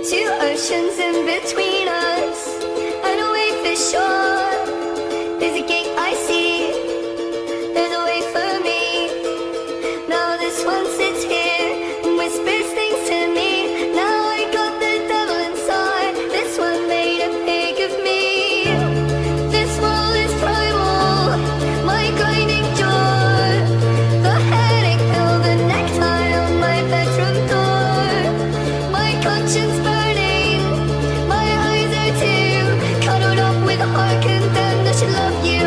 Two oceans in between us, and away for shore. There's a gate I see, there's a way for me. Now this one sits here and whispers things to me. Now I got the devil inside, this one made a pig of me. This world is primal, my grinding jaw. The headache pill, the necktie on my bedroom door. My conscience burning, my eyes are too cuddled up with a heart condemned. I should love you